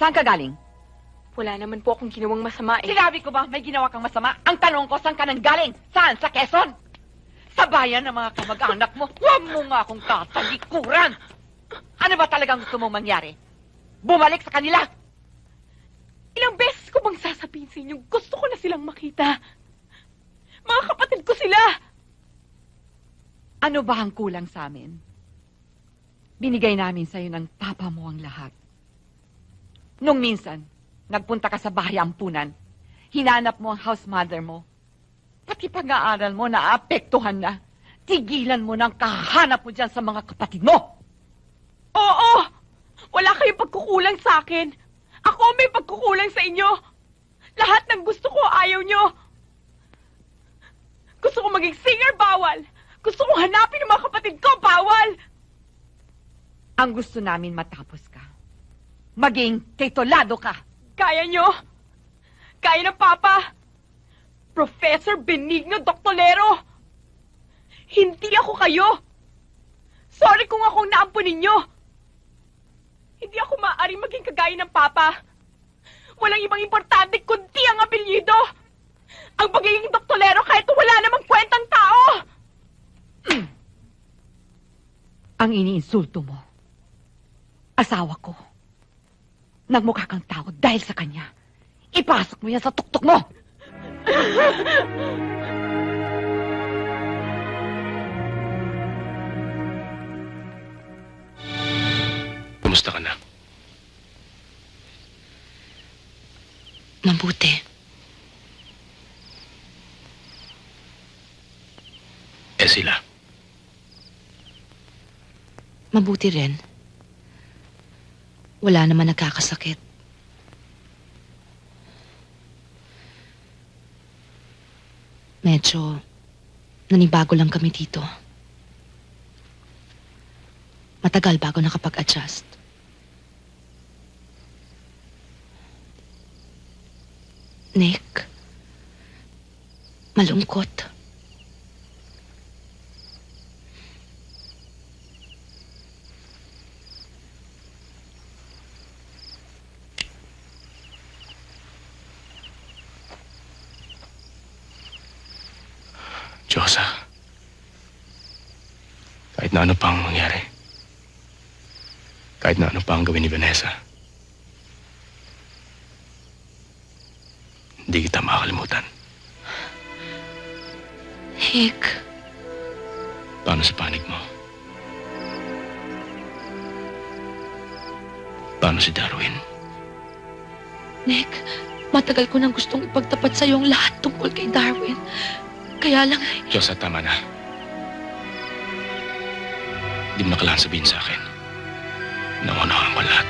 Saan ka galing? Wala naman po akong ginawang masama eh. Sinabi ko ba may ginawa kang masama? Ang tanong ko, saan ka nang galing? Saan? Sa Quezon? Sa bayan ng mga kamag-anak mo, huwag mo nga akong tatalikuran. Ano ba talagang gusto mong mangyari? Bumalik sa kanila? Ilang beses ko bang sasabihin sa inyo, gusto ko na silang makita. Mga kapatid ko sila. Ano ba ang kulang sa amin? Binigay namin sa'yo ng papa mo ang lahat. Nung minsan, nagpunta ka sa bahay ampunan, hinanap mo ang house mother mo. Pati pag-aaral mo, naapektuhan na. Tigilan mo ng kahanap mo dyan sa mga kapatid mo. Oo! Wala kayong pagkukulang sa akin. Ako may pagkukulang sa inyo. Lahat ng gusto ko, ayaw nyo. Gusto ko maging singer, bawal. Gusto ko hanapin ang mga kapatid ko, bawal. Ang gusto namin matapos ka. Maging titulado ka. Kaya nyo? Kaya ng Papa? Professor Benigno Doctolero. Hindi ako kayo. Sorry kung akong naampunin nyo. Hindi ako maaaring maging kagaya ng Papa. Walang ibang importante kundi ang apelyido. Ang pagiging Doctolero kahit wala namang kwentang tao. Ang iniinsulto mo, asawa ko. Nagmukha kang tao dahil sa kanya. Ipasok mo yan sa tuktok mo! Kumusta ka na? Mabuti. Sila? Mabuti rin. Wala naman nagkakasakit. Medyo nanibago lang kami dito. Matagal bago nakapag-adjust. Nick, malungkot. Diyosa, kahit na ano pang mangyari, kahit na ano pa ang gawin ni Vanessa, hindi kita makakalimutan. Nick, Paano sa panig mo? Paano si Darwin? Nick, matagal ko nang gustong ipagtapat sa ang lahat tungkol kay Darwin. Kaya lang ay... Diyosa, tama na. Hindi mo na kailangan sabihin sa akin. Naunawaan ko lahat.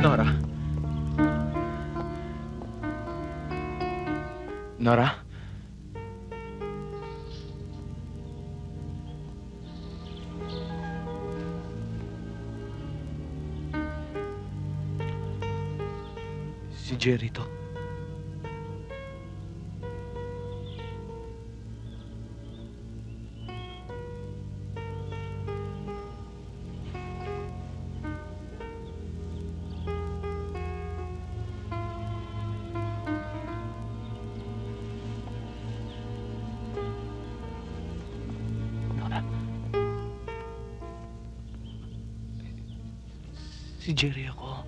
Nora? Nora? Si Jerry to. Si Jerry ako.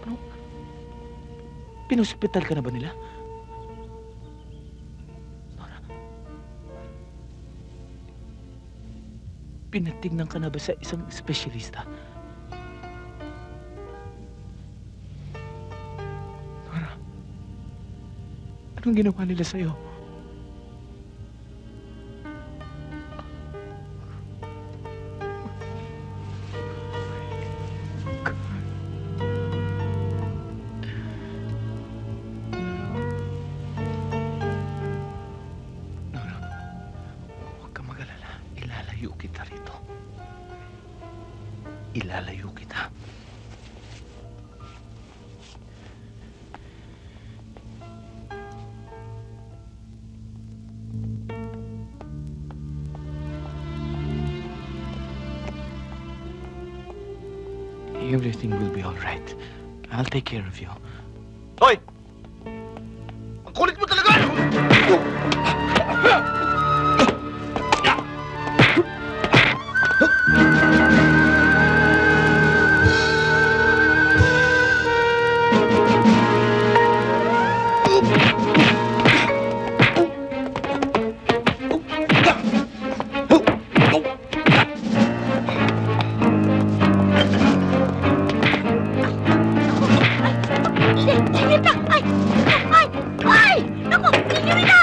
Ano? Pinuspital ka na ba nila? Nora? Pinatignan ka na ba sa isang espesyalista? Nora? Anong ginawa nila sa'yo? Ilalayo kita rito. Ilalayo kita. Everything will be all right. I'll take care of you. Hoy! Ang kulit mo talaga! Ay! Ay! Ay! Ay! Naku! Ninyo na!